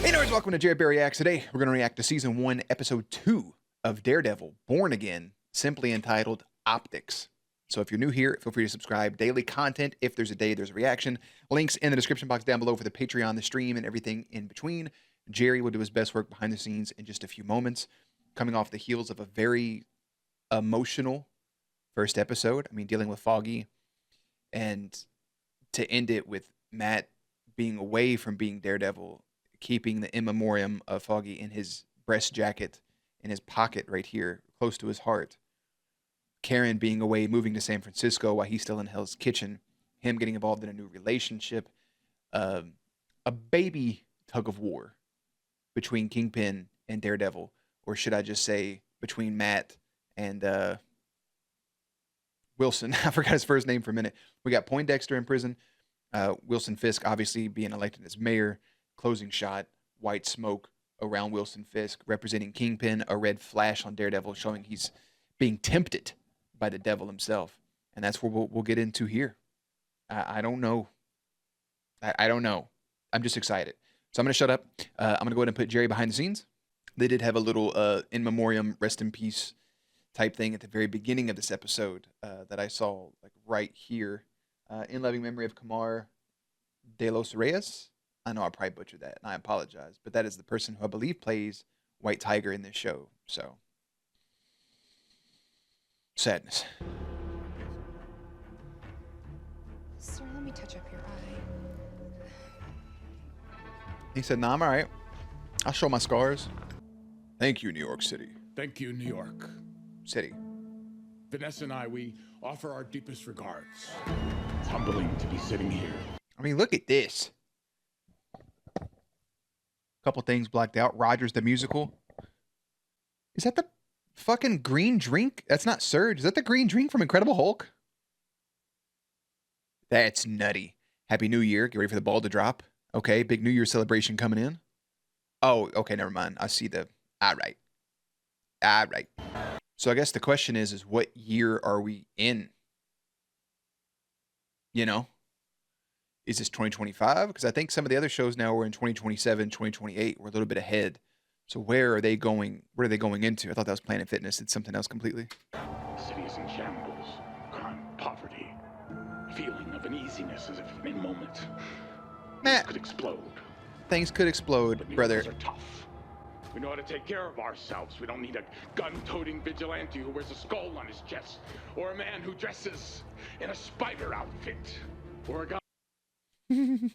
Hey nerds, welcome to Jared Reacts. Today we're going to react to Season 1, Episode 2 of Daredevil, Born Again, simply entitled Optics. So if you're new here, feel free to subscribe. Daily content, if there's a day, there's a reaction. Links in the description box down below for the Patreon, the stream, and everything in between. Jerry will do his best work behind the scenes in just a few moments, coming off the heels of a very emotional first episode. I mean, dealing with Foggy, and to end it with Matt being away from being Daredevil, keeping the in memoriam of Foggy in his breast jacket, in his pocket right here, close to his heart. Karen being away, moving to San Francisco while he's still in Hell's Kitchen. Him getting involved in a new relationship. A baby tug of war between Kingpin and Daredevil. Or should I just say between Matt and Wilson. I forgot his first name for a minute. We got Poindexter in prison. Wilson Fisk obviously being elected as mayor. Closing shot, white smoke around Wilson Fisk, representing Kingpin, a red flash on Daredevil, showing he's being tempted by the devil himself. And that's what we'll get into here. I don't know. I don't know. I'm just excited. So I'm going to shut up. I'm going to go ahead and put Jerry behind the scenes. They did have a little in memoriam, rest in peace type thing at the very beginning of this episode that I saw like right here. In loving memory of Camar de los Reyes. I know I probably butchered that, and I apologize. But that is the person who I believe plays White Tiger in this show. So, sadness. Sir, let me touch up your eye. He said, "Nah, I'm all right. I'll show my scars." Thank you, New York City. Thank you, New York City. Vanessa and I, we offer our deepest regards. It's humbling to be sitting here. I mean, look at this. Couple things blocked out. Rogers the musical. Is that the fucking green drink? That's not Surge. Is that the green drink from Incredible Hulk? That's nutty. Happy New Year. Get ready for the ball to drop. Okay, big New Year celebration coming in. Oh, okay, never mind. I see the... All right. All right. So I guess the question is what year are we in? You know? Is this 2025? Because I think some of the other shows now are in 2027, 2028. We're a little bit ahead. So where are they going? What are they going into? I thought that was Planet Fitness. It's something else completely. The city is in shambles. Crime, poverty. Feeling of uneasiness as if in a moment Matt, could explode. Things could explode, But brother. are tough. We know how to take care of ourselves. We don't need a gun-toting vigilante who wears a skull on his chest, or a man who dresses in a spider outfit, or a guy who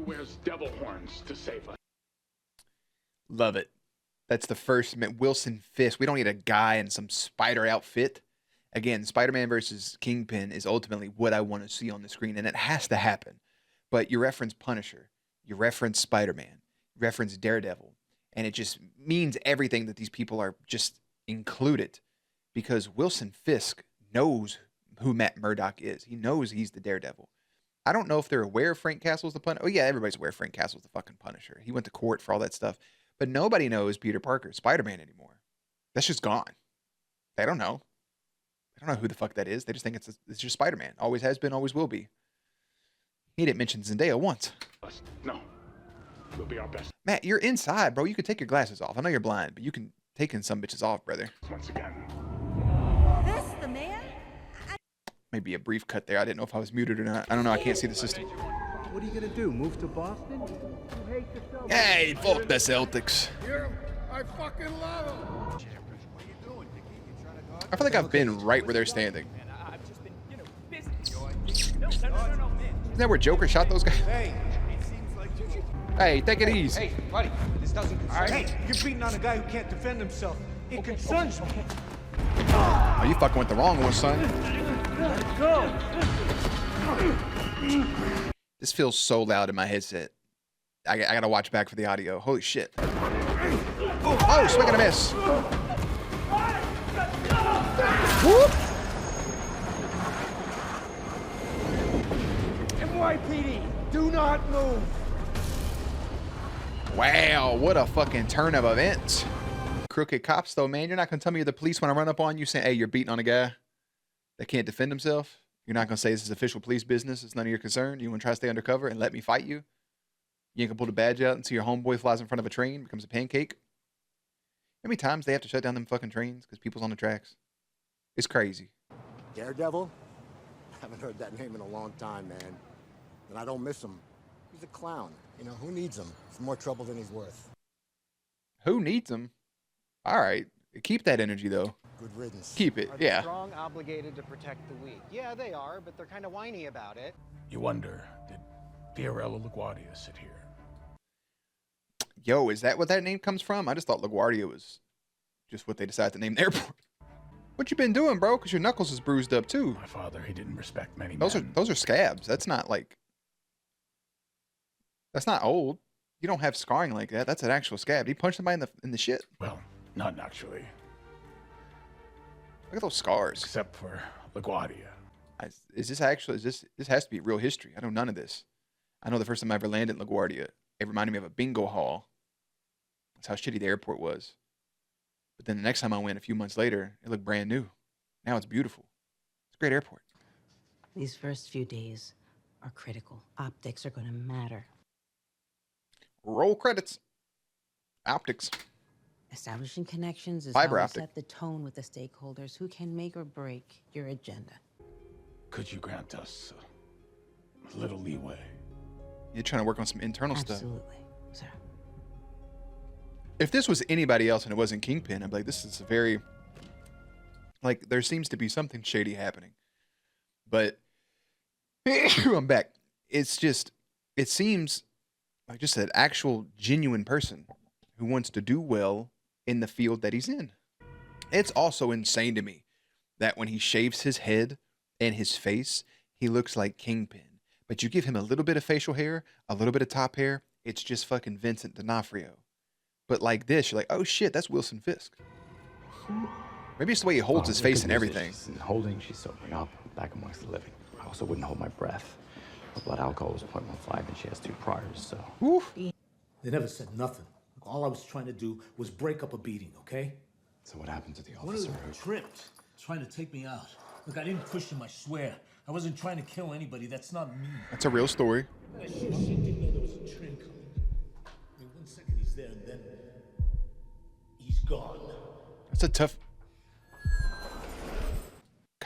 wears devil horns to save us. Love it. That's the first Wilson Fisk. We don't need a guy in some spider outfit. Again, Spider-Man versus Kingpin is ultimately what I want to see on the screen, and it has to happen. But you reference Punisher, you reference Spider-Man, you reference Daredevil, and it just means everything that these people are just included, because Wilson Fisk knows who Matt Murdock is. He knows he's the Daredevil. I don't know if they're aware of Frank Castle's the Punisher. Oh, yeah, everybody's aware Frank Castle's the fucking Punisher. He went to court for all that stuff. But nobody knows Peter Parker, Spider-Man anymore. That's just gone. They don't know. They don't know who the fuck that is. They just think it's just Spider-Man. Always has been, always will be. He didn't mention Zendaya once. No. We'll be our best. Matt, you're inside, bro. You can take your glasses off. I know you're blind, but you can take in some bitches off, brother. Once again. This the man? Maybe a brief cut there. I didn't know if I was muted or not. I don't know. I can't see the system. What are you gonna do? Move to Boston? You hate the Celtics. Hey, fuck the Celtics. I fucking love him. I feel like I've been right where they're standing. Isn't that where Joker shot those guys? Hey, take it easy. Hey, buddy, this doesn't concern me. Hey, you're beating on a guy who can't defend himself. It concerns me. Oh, you fucking went the wrong one, son. Go. This feels so loud in my headset. I gotta watch back for the audio. Holy shit. Oh, swing and a miss. Whoop. NYPD, do not move. Wow, what a fucking turn of events. Crooked cops, though, man. You're not going to tell me you're the police when I run up on you saying, hey, you're beating on a guy that can't defend himself? You're not going to say this is official police business. It's none of your concern. You want to try to stay undercover and let me fight you? You can pull the badge out and see your homeboy flies in front of a train, becomes a pancake. How many times they have to shut down them fucking trains because people's on the tracks? It's crazy. Daredevil? Haven't heard that name in a long time, man. And I don't miss him. He's a clown. You know, who needs him? It's more trouble than he's worth. Who needs him? All right. Keep that energy, though. Good riddance. Keep it, Are the yeah. strong obligated to protect the weak? Yeah, they are, but they're kind of whiny about it. You wonder, did Fiorello LaGuardia sit here? Yo, is that what that name comes from? I just thought LaGuardia was just what they decided to name the airport. What you been doing, bro? Because your knuckles is bruised up, too. My father, he didn't respect many Those men. are scabs. That's not like... That's not old. You don't have scarring like that. That's an actual scab. He punched somebody in the shit. Well, not naturally, Look at those scars. except for LaGuardia. Is this actually... This has to be real history. I know none of this. I know the first time I ever landed in LaGuardia, it reminded me of a bingo hall. That's how shitty the airport was. But then the next time I went, a few months later, it looked brand new. Now it's beautiful. It's a great airport. These first few days are critical. Optics are going to matter. Roll credits. Optics. Establishing connections is Fiber how we optic. set the tone with the stakeholders who can make or break your agenda. Could you grant us a little leeway? You're trying to work on some internal stuff. Absolutely, sir. If this was anybody else and it wasn't Kingpin, I'd be like, this is a very... Like, there seems to be something shady happening. But I'm back. It's just... It seems like just an actual genuine person who wants to do well in the field that he's in. It's also insane to me that when he shaves his head and his face, he looks like Kingpin. But you give him a little bit of facial hair, a little bit of top hair, it's just fucking Vincent D'Onofrio. But like this, you're like, oh shit, that's Wilson Fisk. Maybe it's the way he holds his face and everything. She's holding, she's sobering up, back amongst the living. I also wouldn't hold my breath. Her blood alcohol was 0.15 and she has 2 priors, so. Oof. They never said nothing. All I was trying to do was break up a beating, okay? So what happened to the One of officer them who... tripped, trying to take me out. Look, I didn't push him, I swear. I wasn't trying to kill anybody. That's not me. That's a real story. I sure didn't know there was a train coming. I mean, 1 second he's there and then he's gone. That's a tough...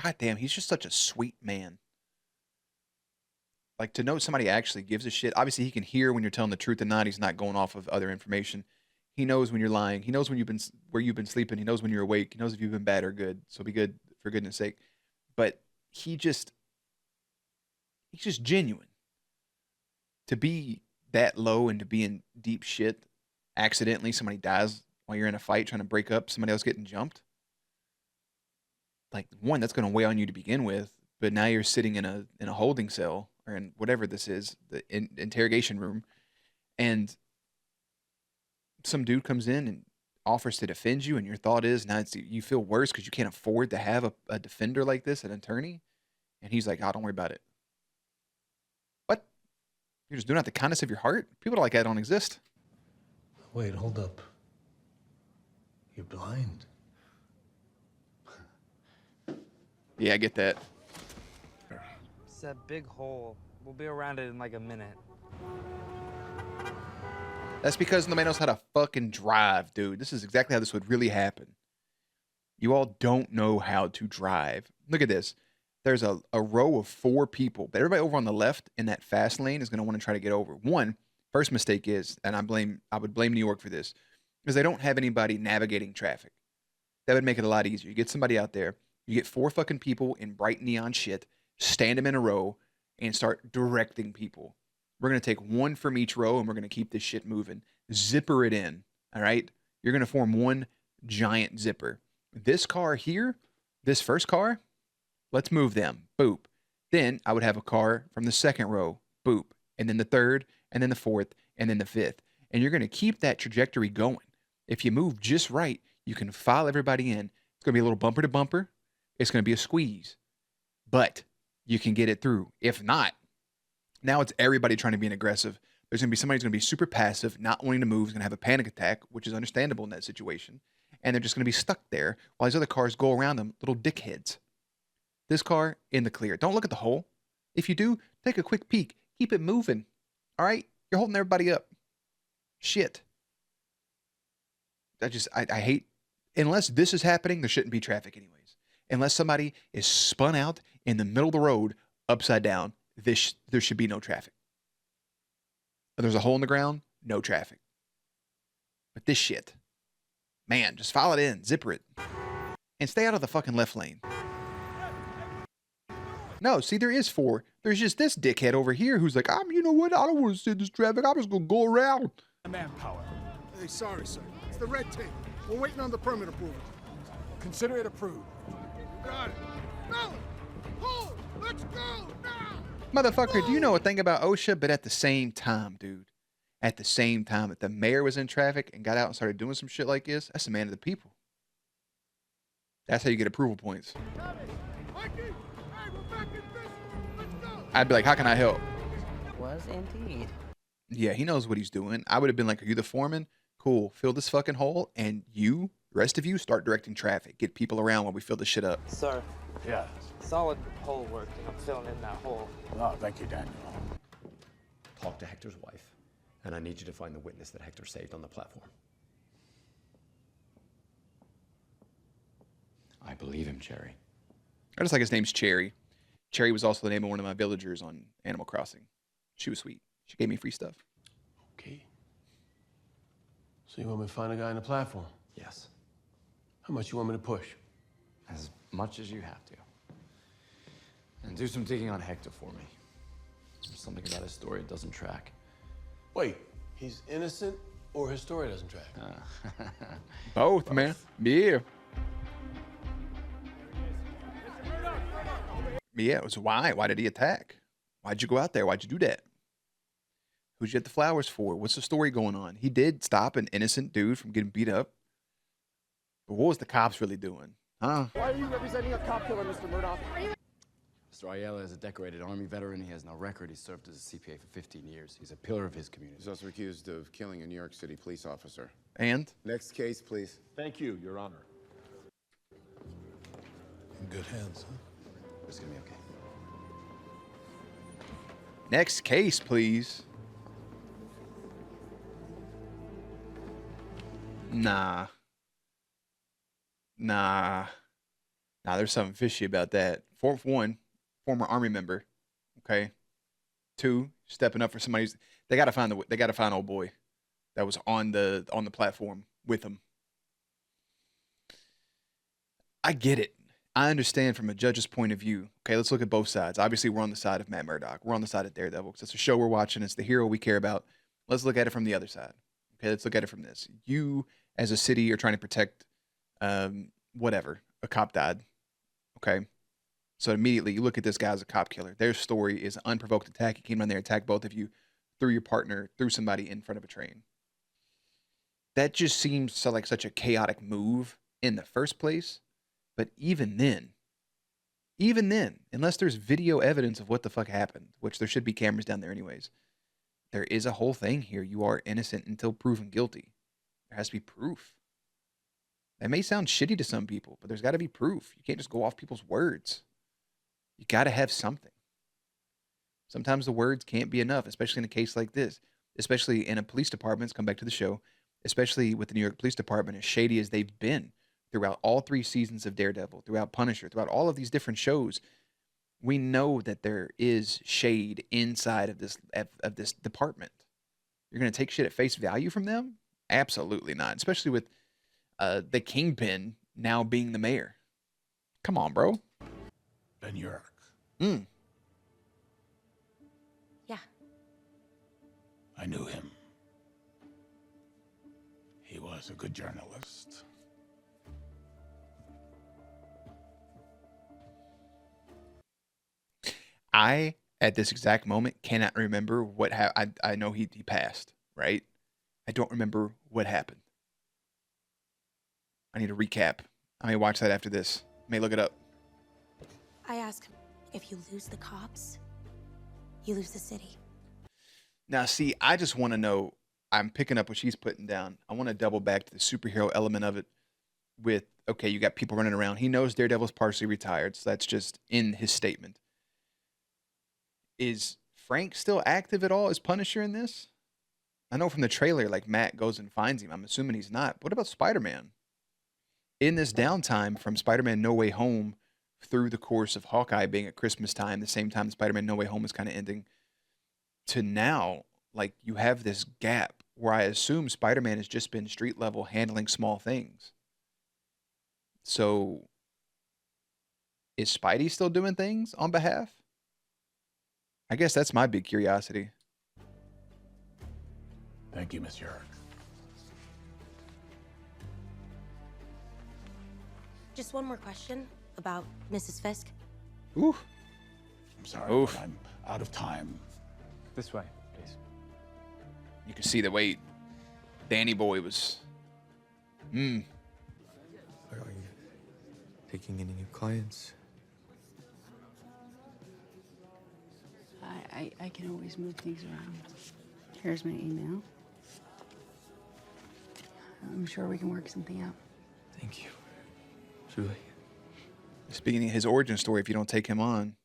God damn, he's just such a sweet man. Like, to know somebody actually gives a shit. Obviously, he can hear when you're telling the truth and not. He's not going off of other information. He knows when you're lying. He knows when where you've been sleeping. He knows when you're awake. He knows if you've been bad or good. So be good, for goodness sake. But he's just genuine. To be that low and to be in deep shit, accidentally somebody dies while you're in a fight trying to break up somebody else getting jumped. Like, one, that's going to weigh on you to begin with, but now you're sitting in a holding cell or in whatever this is, the interrogation room, and some dude comes in and offers to defend you, and your thought is now you feel worse because you can't afford to have a defender like this, an attorney, and he's like, "Oh, don't worry about it." What? You're just doing it out the kindness of your heart? People like that don't exist. Wait, hold up. You're blind. Yeah, I get that. It's that big hole. We'll be around it in like a minute. That's because nobody knows how to fucking drive, dude. This is exactly how this would really happen. You all don't know how to drive. Look at this. There's a row of 4 people, but everybody over on the left in that fast lane is going to want to try to get over. First mistake is, and I would blame New York for this, is they don't have anybody navigating traffic. That would make it a lot easier. You get somebody out there, you get 4 fucking people in bright neon shit, stand them in a row, and start directing people. We're going to take 1 from each row, and we're going to keep this shit moving. Zipper it in, all right? You're going to form one giant zipper. This car here, this first car, let's move them. Boop. Then I would have a car from the second row. Boop. And then the third, and then the fourth, and then the fifth. And you're going to keep that trajectory going. If you move just right, you can file everybody in. It's going to be a little bumper to bumper. It's going to be a squeeze. But you can get it through. If not, now it's everybody trying to be an aggressive. There's going to be somebody who's going to be super passive, not wanting to move, is going to have a panic attack, which is understandable in that situation. And they're just going to be stuck there while these other cars go around them, little dickheads. This car in the clear. Don't look at the hole. If you do, take a quick peek. Keep it moving. All right? You're holding everybody up. Shit. I hate, unless this is happening, there shouldn't be traffic anyways. Unless somebody is spun out in the middle of the road upside down, there should be no traffic. If there's a hole in the ground, no traffic. But this shit, man, just file it in, zipper it, and stay out of the fucking left lane. No, see, there is 4. There's just this dickhead over here who's like, you know what? I don't want to sit in this traffic. I'm just going to go around. Manpower. Hey, sorry, sir. It's the red tape. We're waiting on the permit approval. Consider it approved. Got it. Miller! Hold! Let's go now! Motherfucker, do you know a thing about OSHA? But at the same time, dude, at the same time that the mayor was in traffic and got out and started doing some shit like this, that's a man of the people. That's how you get approval points. Mikey! Hey, we're back in business! Let's go! I'd be like, how can I help? Was indeed. Yeah, he knows what he's doing. I would have been like, are you the foreman? Cool. Fill this fucking hole, and you, the rest of you, start directing traffic. Get people around while we fill this shit up. Sir, Yeah. solid hole work. I'm filling in that hole. Oh, thank you, Daniel. Talk to Hector's wife, and I need you to find the witness that Hector saved on the platform. I believe him, Cherry. I just like his name's Cherry. Cherry was also the name of one of my villagers on Animal Crossing. She was sweet. She gave me free stuff. Okay. So you want me to find a guy on the platform? Yes. How much you want me to push? As much as you have to. And do some digging on Hector for me. There's something about his story that doesn't track. Wait, he's innocent or his story doesn't track? Both, man. Yeah. Yeah, it was why? Why did he attack? Why'd you go out there? Why'd you do that? Who'd you get the flowers for? What's the story going on? He did stop an innocent dude from getting beat up. But what was the cops really doing? Huh? Why are you representing a cop killer, Mr. Murdoch? Mr. Ayala is a decorated Army veteran. He has no record. He served as a CPA for 15 years. He's a pillar of his community. He's also accused of killing a New York City police officer. And? Next case, please. Thank you, Your Honor. In good hands, huh? It's gonna be okay. Next case, please. Nah, there's something fishy about that. One, former Army member. Okay. 2, stepping up for somebody. They gotta find old boy that was on the platform with him. I get it. I understand from a judge's point of view. Okay, let's look at both sides. Obviously, we're on the side of Matt Murdock. We're on the side of Daredevil because it's a show we're watching. It's the hero we care about. Let's look at it from the other side. Okay, let's look at it from this. You, as a city, are trying to protect, whatever. A cop died. Okay, so immediately you look at this guy as a cop killer. Their story is an unprovoked attack. He came down there, attacked both of you, threw your partner, threw somebody in front of a train. That just seems so like such a chaotic move in the first place. But even then, unless there's video evidence of what the fuck happened, which there should be cameras down there anyways, there is a whole thing here. You are innocent until proven guilty. There has to be proof. That may sound shitty to some people, but there's got to be proof. You can't just go off people's words. You got to have something. Sometimes the words can't be enough, especially in a case like this, especially in a police department. Let's come back to the show, especially with the New York Police Department, as shady as they've been throughout all 3 seasons of Daredevil, throughout Punisher, throughout all of these different shows. We know that there is shade inside of this department. You're going to take shit at face value from them? Absolutely not, especially with the Kingpin now being the mayor. Come on, bro. Ben York. Mm. Yeah. I knew him. He was a good journalist. I, at this exact moment, cannot remember what happened. I know he passed, right? I don't remember what happened. I need a recap. I may watch that after this. I may look it up. I ask him, if you lose the cops, you lose the city. Now, see, I just want to know. I'm picking up what she's putting down. I want to double back to the superhero element of it with, okay, you got people running around. He knows Daredevil's partially retired, so that's just in his statement. Is Frank still active at all as Punisher in this? I know from the trailer, like Matt goes and finds him. I'm assuming he's not. What about Spider-Man? In this downtime from Spider-Man No Way Home through the course of Hawkeye being at Christmas time, the same time Spider-Man No Way Home is kind of ending, to now, like you have this gap where I assume Spider-Man has just been street level handling small things. So is Spidey still doing things on behalf? I guess that's my big curiosity. Thank you, Monsieur. Just one more question about Mrs. Fisk. Ooh. I'm sorry, Oof. but I'm out of time. This way, please. You can see the way Danny Boy was. Are you taking any new clients? I can always move things around. Here's my email. I'm sure we can work something out. Thank you. Truly. Speaking of his origin story, if you don't take him on.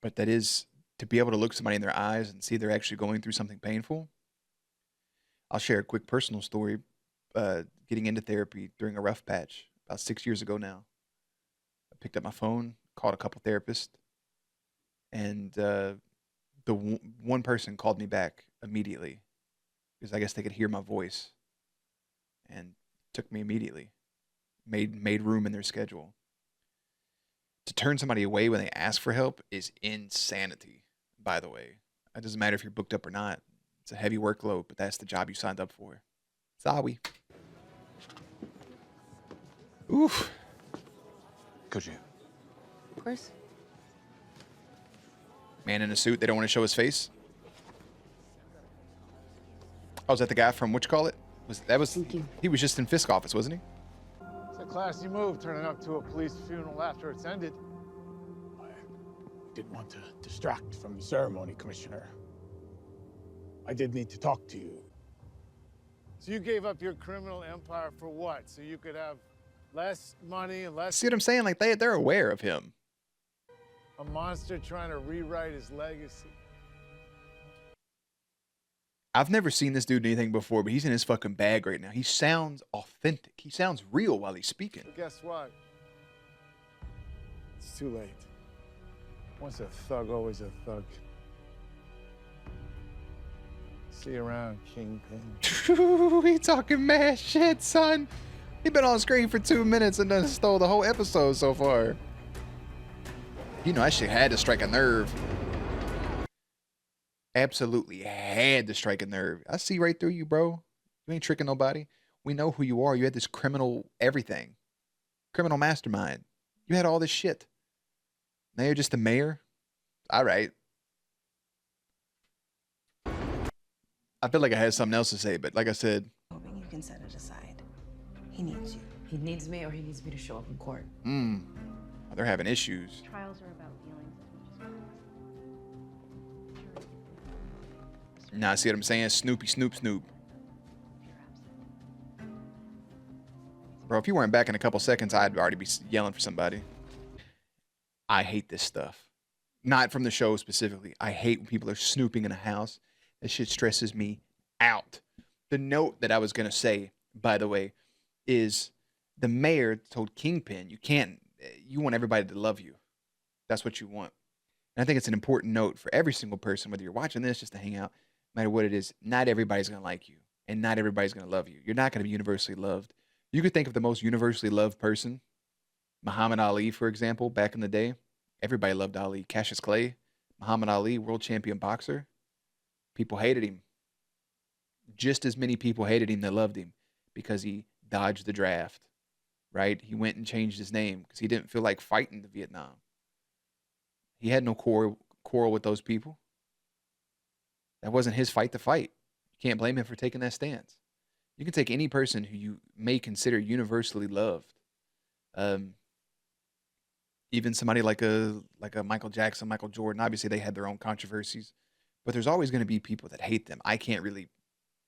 But that is to be able to look somebody in their eyes and see they're actually going through something painful. I'll share a quick personal story. Getting into therapy during a rough patch about 6 years ago now. I picked up my phone, called a couple therapists, and one person called me back immediately because I guess they could hear my voice and took me immediately. Made room in their schedule. To turn somebody away when they ask for help is insanity, by the way. It doesn't matter if you're booked up or not. It's a heavy workload, but that's the job you signed up for. Sorry. Oof. Could you? Of course. Man in a suit, they don't want to show his face. Oh, is that the guy from whatchamacallit? He was just in Fisk office, wasn't he? It's a classy move, turning up to a police funeral after it's ended. I didn't want to distract from the ceremony, Commissioner. I did need to talk to you. So you gave up your criminal empire for what? So you could have less money and less... See what I'm saying? Like they're aware of him. A monster trying to rewrite his legacy. I've never seen this dude do anything before, but he's in his fucking bag right now. He sounds authentic. He sounds real while he's speaking. But guess what? It's too late. Once a thug, always a thug. See you around, Kingpin. He talking mad shit, son. He been on screen for 2 minutes and done stole the whole episode so far. You know, that shit had to strike a nerve. Absolutely had to strike a nerve. I see right through you, bro. You ain't tricking nobody. We know who you are. You had this criminal everything. Criminal mastermind. You had all this shit. Now you're just the mayor? All right. I feel like I had something else to say, but like I said. Hoping you can set it aside. He needs you. He needs me, or he needs me to show up in court. They're having issues. Trials are about feelings as much as Nah, see what I'm saying? Snoopy, Snoop. Bro, if you weren't back in a couple seconds, I'd already be yelling for somebody. I hate this stuff. Not from the show specifically. I hate when people are snooping in a house. That shit stresses me out. The note that I was going to say, by the way, is the mayor told Kingpin, you want everybody to love you. That's what you want. And I think it's an important note for every single person, whether you're watching this just to hang out, no matter what it is, not everybody's going to like you. And not everybody's going to love you. You're not going to be universally loved. You could think of the most universally loved person, Muhammad Ali, for example, back in the day. Everybody loved Ali. Cassius Clay, Muhammad Ali, world champion boxer. People hated him. Just as many people hated him that loved him because he dodged the draft, right? He went and changed his name because he didn't feel like fighting the Vietnam. He had no quarrel with those people. That wasn't his fight to fight. You can't blame him for taking that stance. You can take any person who you may consider universally loved. Even somebody like a Michael Jackson, Michael Jordan. Obviously, they had their own controversies. But there's always going to be people that hate them. I can't really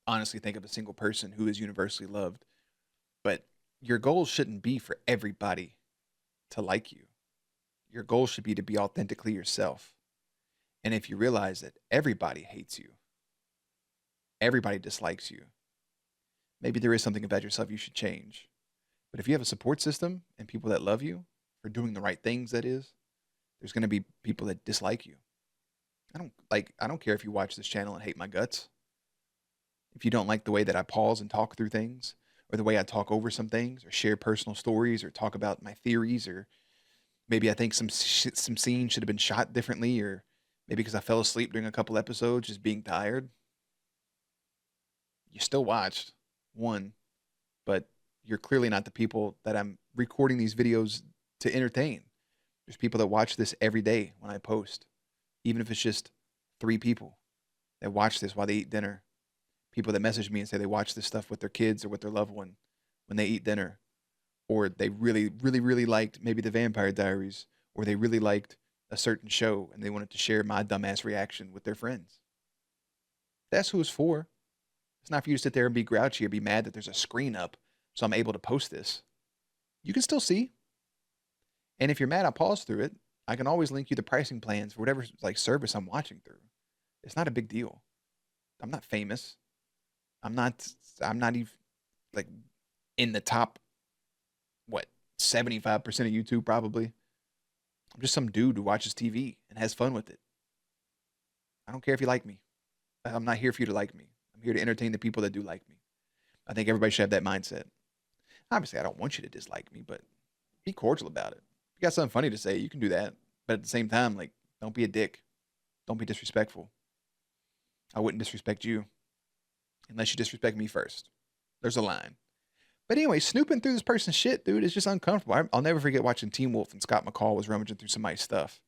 honestly think of a single person who is universally loved. But your goal shouldn't be for everybody to like you. Your goal should be to be authentically yourself. And if you realize that everybody hates you, everybody dislikes you, maybe there is something about yourself you should change. But if you have a support system and people that love you for doing the right things, that is, there's going to be people that dislike you. I don't care if you watch this channel and hate my guts. If you don't like the way that I pause and talk through things, or the way I talk over some things, or share personal stories, or talk about my theories, or maybe I think some scenes should have been shot differently, or maybe because I fell asleep during a couple episodes just being tired. You still watched one, but you're clearly not the people that I'm recording these videos to entertain. There's people that watch this every day when I post, even if it's just 3 people that watch this while they eat dinner. People that message me and say they watch this stuff with their kids or with their loved one when they eat dinner, or they really, really, really liked maybe the Vampire Diaries, or they really liked a certain show and they wanted to share my dumbass reaction with their friends. That's who it's for. It's not for you to sit there and be grouchy or be mad that there's a screen up so I'm able to post this. You can still see. And if you're mad, I'll pause through it. I can always link you the pricing plans for whatever like service I'm watching through. It's not a big deal. I'm not famous. I'm not even like in the top, 75% of YouTube probably. I'm just some dude who watches TV and has fun with it. I don't care if you like me. I'm not here for you to like me. I'm here to entertain the people that do like me. I think everybody should have that mindset. Obviously, I don't want you to dislike me, but be cordial about it. If you got something funny to say, you can do that. But at the same time, like, don't be a dick. Don't be disrespectful. I wouldn't disrespect you unless you disrespect me first. There's a line. But anyway, snooping through this person's shit, dude, is just uncomfortable. I'll never forget watching Teen Wolf and Scott McCall was rummaging through somebody's stuff.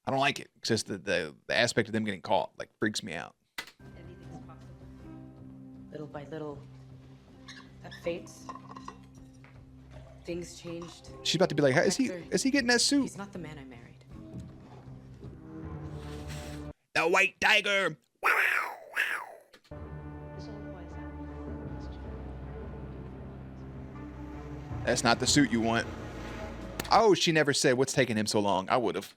I don't like it. It's just the aspect of them getting caught, like, freaks me out. Anything's possible. Little by little, that fates. Things changed. She's about to be like, is he getting that suit? He's not the man I married. The White Tiger. That's not the suit you want. Oh, she never said what's taking him so long. I would have.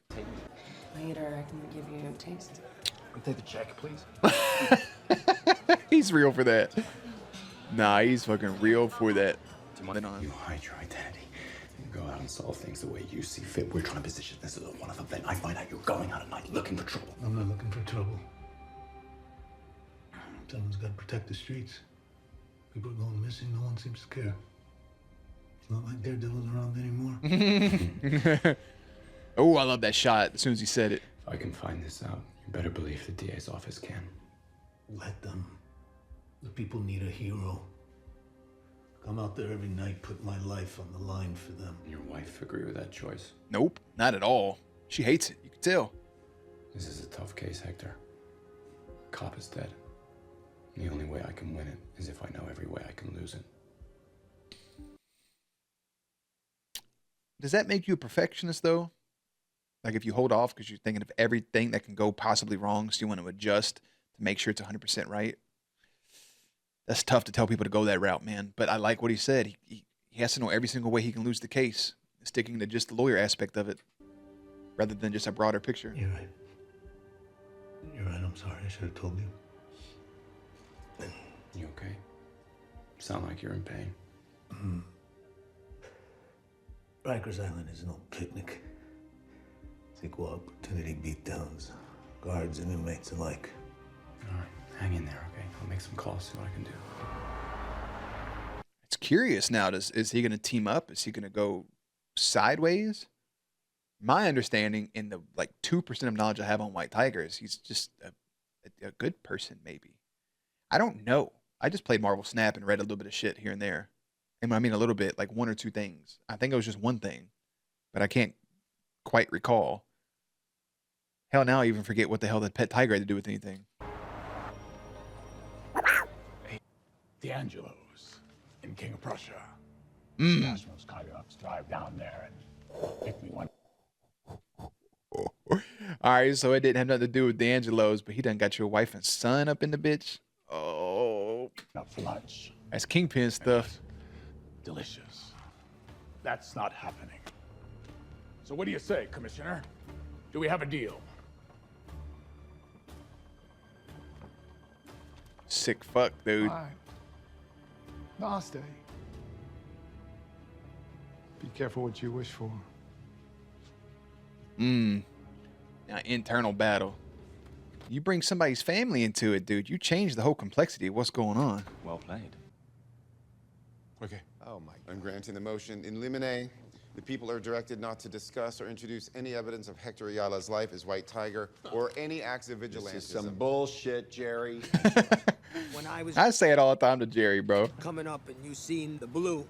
Later, I can give you a taste. I'll take the check, please. He's real for that. Nah, he's fucking real for that. You hide your identity. You go out and solve things the way you see fit. We're trying to position this as a one-off event. I find out you're going out at night looking for trouble. I'm not looking for trouble. Someone's got to protect the streets. People are going missing. No one seems to care. It's not like Daredevil's around anymore. Oh, I love that shot as soon as he said it. If I can find this out, you better believe the DA's office can. Let them. The people need a hero. Come out there every night, put my life on the line for them. Your wife agree with that choice? Nope, not at all. She hates it. You can tell. This is a tough case, Hector. Cop is dead. The only way I can win it is if I know every way I can lose it. Does that make you a perfectionist, though? Like if you hold off because you're thinking of everything that can go possibly wrong, so you want to adjust to make sure it's 100% right? That's tough to tell people to go that route, man. But I like what he said. He has to know every single way he can lose the case, sticking to just the lawyer aspect of it, rather than just a broader picture. You're right. You're right. I'm sorry. I should have told you. You okay? Sound like you're in pain. Rikers Island is no picnic. It's equal opportunity beatdowns, guards and inmates alike. All right, hang in there, okay? I'll make some calls, see what I can do. It's curious now. Is he going to team up? Is he going to go sideways? My understanding, in the 2% of knowledge I have on White Tigers, he's just a good person, maybe. I don't know. I just played Marvel Snap and read a little bit of shit here and there. And I mean a little bit, like 1 or 2 things. I think it was just one thing, but I can't quite recall. Hell, now I even forget what the hell that pet tiger had to do with anything. Hey, D'Angelo's in King of Prussia. Mm. Cosmo's kind enough to drive down there and pick me one. All right, so it didn't have nothing to do with D'Angelo's, but he done got your wife and son up in the bitch. Oh, Up for lunch. that's Kingpin stuff. Delicious. That's not happening. So what do you say, Commissioner? Do we have a deal? sick fuck, dude. All right. Namaste. Be careful what you wish for. Now, internal battle. You bring somebody's family into it, dude. You change the whole complexity of what's going on. Well played. Okay. Oh my I'm granting the motion in limine. The people are directed not to discuss or introduce any evidence of Hector Ayala's life as White Tiger or any acts of vigilantism. This is some bullshit, Jerry. When I was I say it all the time to Jerry, bro. coming up and you seen the blue,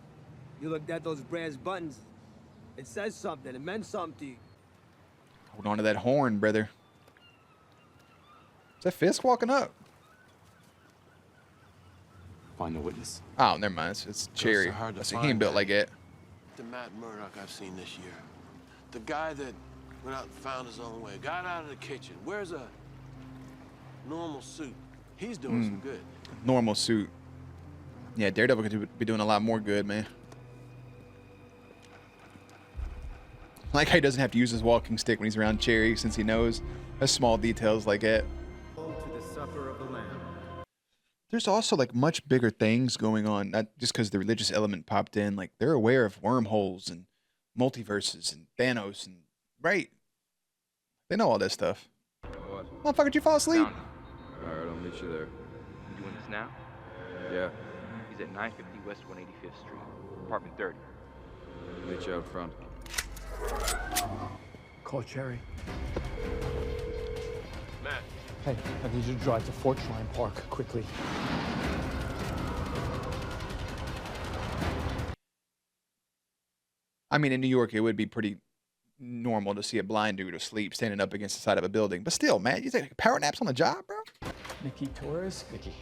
you looked at those brass buttons. It says something. It meant something to you. Hold on to that horn, brother. Is that Fisk walking up? Find the witness. Oh, never mind. It's Cherry. so hard to I see find, him built man. like that. The Matt Murdock I've seen this year. The guy that went out and found his own way. Got out of the kitchen. Wears a normal suit. He's doing some good. Normal suit. Yeah, Daredevil could be doing a lot more good, man. Like how he doesn't have to use his walking stick when he's around Cherry, since he knows the small details like that. To the supper of the Lamb. There's also like much bigger things going on, not just because the religious element popped in. Like they're aware of wormholes and multiverses and Thanos and right. They know all that stuff. What? Motherfucker, did you fall asleep? All right, I'll meet you there. You doing this now? Yeah, He's at 950 West 185th Street, apartment 30. meet you out front. Call Cherry. Matt. Hey, I need you to drive to Fort Shrine Park quickly. I mean, in New York, it would be pretty normal to see a blind dude asleep standing up against the side of a building. But still, man, you take power naps on the job, bro? Nikki Torres? Nikki,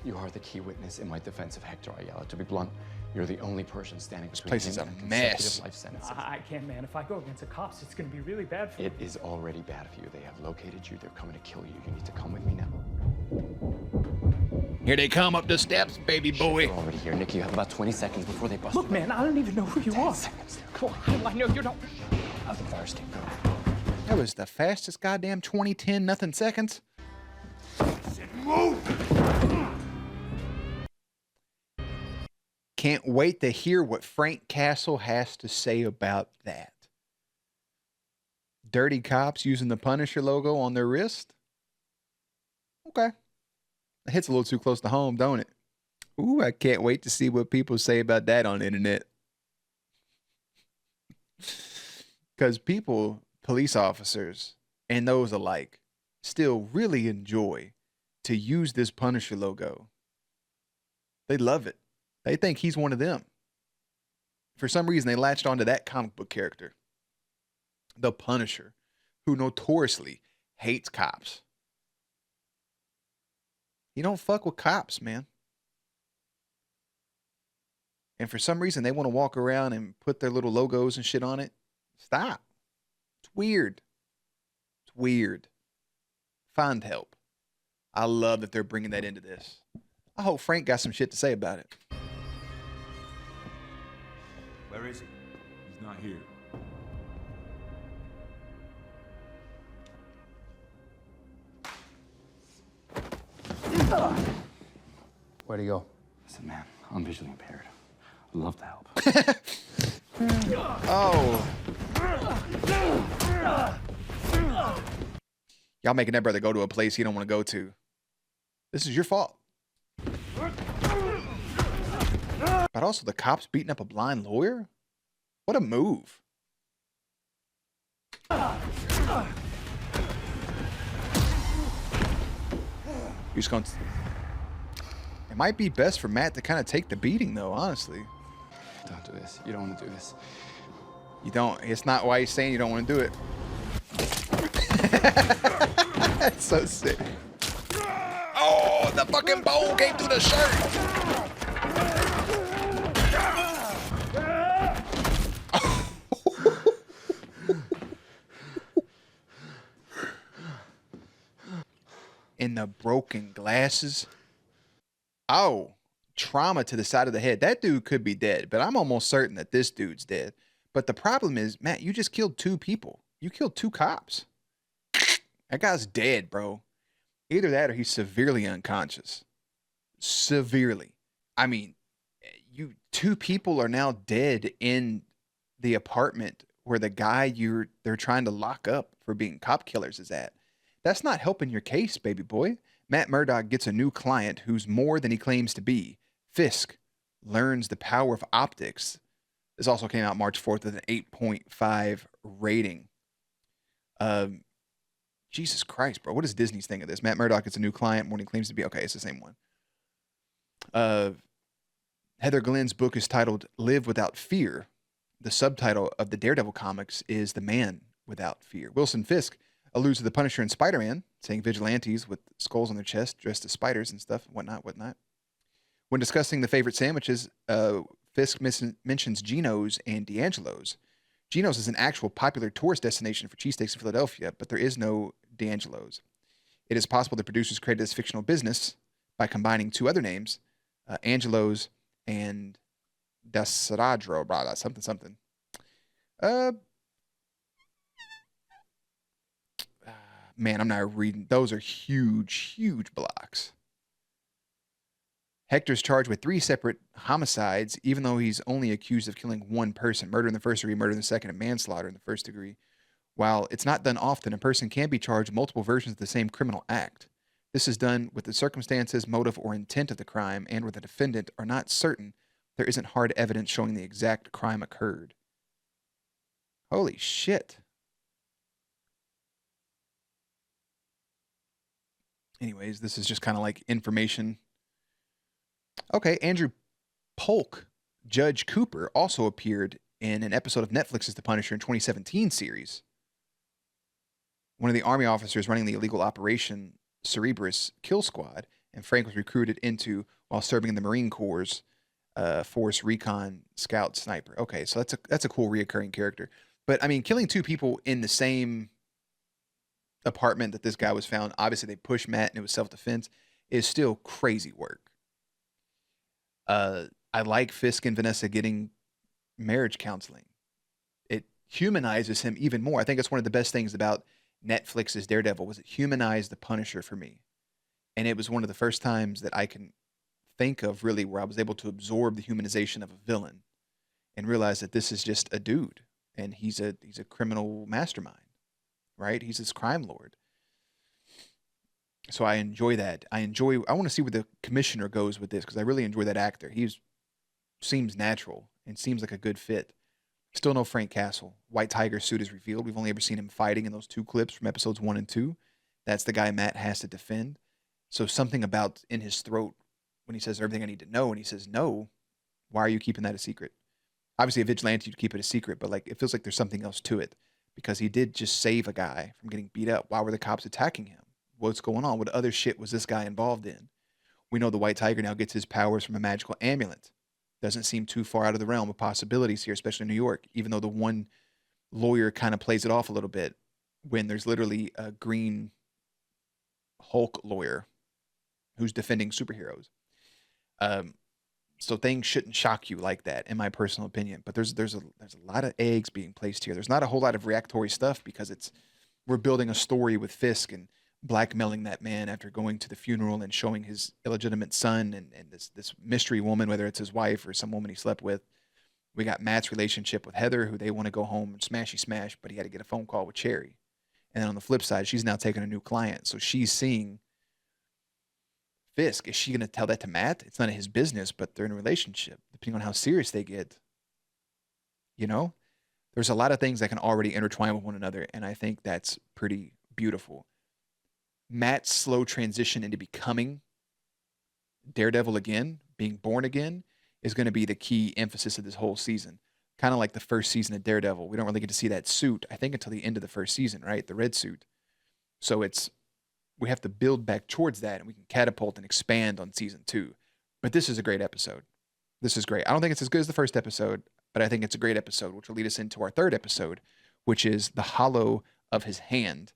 you are the key witness in my defense of Hector Ayala. To be blunt, you're the only person standing between place is him a and mess. consecutive life sentences. I can't, man. If I go against the cops, it's gonna be really bad for It is already bad for you. They have located you. They're coming to kill you. You need to come with me now. Here they come up the steps, baby boy. They're already here. Nikki, you have about 20 seconds before they bust Look, you. man, I don't even know who you are. Come on, I know you don't. Out the fire escape. Go. That was the fastest goddamn 2010 nothing seconds. Can't wait to hear what Frank Castle has to say about that. Dirty cops using the Punisher logo on their wrist? Okay. That hits a little too close to home, don't it? Ooh, I can't wait to see what people say about that on the internet. Because people, police officers, and those alike, still really enjoy to use this Punisher logo. They love it. They think he's one of them. For some reason, they latched onto that comic book character, the Punisher, who notoriously hates cops. You don't fuck with cops, man. And for some reason, they want to walk around and put their little logos and shit on it. Stop. It's weird. It's weird. Find help. I love that they're bringing that into this. I hope Frank got some shit to say about it. Where is he? He's not here. Where'd he go? Listen, man, I'm visually impaired. I'd love to help. Oh. Y'all making that brother go to a place he don't want to go to. This is your fault. But also the cops beating up a blind lawyer? What a move. You're just going to... It might be best for Matt to kind of take the beating, though, honestly. Don't do this. You don't want to do this. You don't. It's not why he's saying you don't want to do it. That's so sick. Oh, the fucking bone came through the shirt. In the broken glasses. Oh, trauma to the side of the head. That dude could be dead, but I'm almost certain that this dude's dead. But the problem is, Matt, you just killed two people. You killed two cops. That guy's dead, bro. Either that or he's severely unconscious. Severely. I mean, two people are now dead in the apartment where the guy they're trying to lock up for being cop killers is at. That's not helping your case, baby boy. Matt Murdock gets a new client who's more than he claims to be. Fisk learns the power of optics. This also came out March 4th with an 8.5 rating. Jesus Christ, bro. What is Disney's thing of this? Matt Murdock gets a new client more than he claims to be. Okay, it's the same one. Heather Glenn's book is titled Live Without Fear. The subtitle of the Daredevil comics is The Man Without Fear. Wilson Fisk alludes to the Punisher and Spider-Man, saying vigilantes with skulls on their chest, dressed as spiders and stuff, whatnot. When discussing the favorite sandwiches, Fisk mentions Geno's and D'Angelo's. Geno's is an actual popular tourist destination for cheesesteaks in Philadelphia, but there is no D'Angelo's. It is possible the producers created this fictional business by combining two other names, Angelo's and Desidero, something. Man, I'm not reading. Those are huge blocks. Hector's charged with 3 separate homicides, even though he's only accused of killing one person: murder in the first degree, murder in the second, and manslaughter in the first degree. While it's not done often, a person can be charged with multiple versions of the same criminal act. This is done with the circumstances, motive, or intent of the crime, and where the defendant are not certain, there isn't hard evidence showing the exact crime occurred. Holy shit. Anyways, this is just kind of like information. Okay, Andrew Polk, Judge Cooper, also appeared in an episode of Netflix's The Punisher in 2017 series. One of the Army officers running the illegal Operation Cerberus Kill Squad, and Frank was recruited into while serving in the Marine Corps' Force Recon Scout Sniper. Okay, so that's a cool reoccurring character. But, I mean, killing 2 people in the same apartment that this guy was found, obviously they pushed Matt and it was self-defense, is still crazy work. I like Fisk and Vanessa getting marriage counseling. It humanizes him even more. I think that's one of the best things about Netflix's Daredevil was it humanized the Punisher for me. And it was one of the first times that I can think of really where I was able to absorb the humanization of a villain and realize that this is just a dude and he's a criminal mastermind, right? He's this crime lord. So I enjoy that. I want to see where the commissioner goes with this because I really enjoy that actor. He seems natural and seems like a good fit. Still no Frank Castle. White Tiger's suit is revealed. We've only ever seen him fighting in those 2 clips from episodes 1 and 2. That's the guy Matt has to defend. So something about in his throat when he says everything I need to know and he says no, why are you keeping that a secret? Obviously a vigilante, you'd keep it a secret, but like it feels like there's something else to it because he did just save a guy from getting beat up. Why were the cops attacking him? What's going on? What other shit was this guy involved in? We know the White Tiger now gets his powers from a magical amulet. Doesn't seem too far out of the realm of possibilities here, especially in New York, even though the one lawyer kind of plays it off a little bit when there's literally a green Hulk lawyer who's defending superheroes. So things shouldn't shock you like that, in my personal opinion. But there's a lot of eggs being placed here. There's not a whole lot of reactory stuff because we're building a story with Fisk and blackmailing that man after going to the funeral and showing his illegitimate son and this mystery woman, whether it's his wife or some woman he slept with. We got Matt's relationship with Heather, who they want to go home and smash, but he had to get a phone call with Cherry. And then on the flip side, she's now taking a new client. So she's seeing Fisk. Is she going to tell that to Matt? It's none of his business, but they're in a relationship. Depending on how serious they get, there's a lot of things that can already intertwine with one another. And I think that's pretty beautiful. Matt's slow transition into becoming Daredevil again, being born again, is going to be the key emphasis of this whole season. Kind of like the first season of Daredevil. We don't really get to see that suit, I think, until the end of the first season, right? The red suit. So we have to build back towards that, and we can catapult and expand on season 2. But this is a great episode. This is great. I don't think it's as good as the first episode, but I think it's a great episode, which will lead us into our 3rd episode, which is The Hollow of His Hand.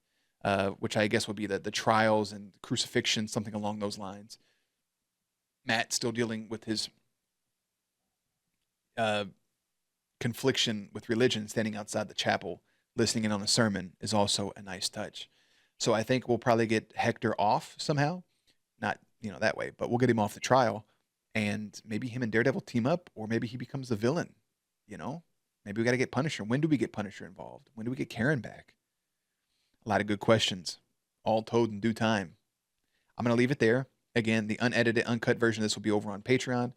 Which I guess will be the trials and crucifixion, something along those lines. Matt still dealing with his confliction with religion, standing outside the chapel, listening in on a sermon is also a nice touch. So I think we'll probably get Hector off somehow. Not, that way, but we'll get him off the trial. And maybe him and Daredevil team up, or maybe he becomes the villain. Maybe we got to get Punisher. When do we get Punisher involved? When do we get Karen back? A lot of good questions, all told in due time. I'm going to leave it there. Again, the unedited, uncut version of this will be over on Patreon.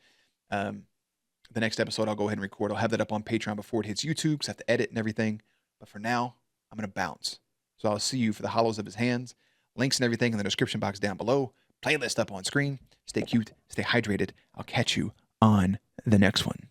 The next episode I'll go ahead and record. I'll have that up on Patreon before it hits YouTube because I have to edit and everything. But for now, I'm going to bounce. So I'll see you for the hollows of his hands. Links and everything in the description box down below. Playlist up on screen. Stay cute. Stay hydrated. I'll catch you on the next one.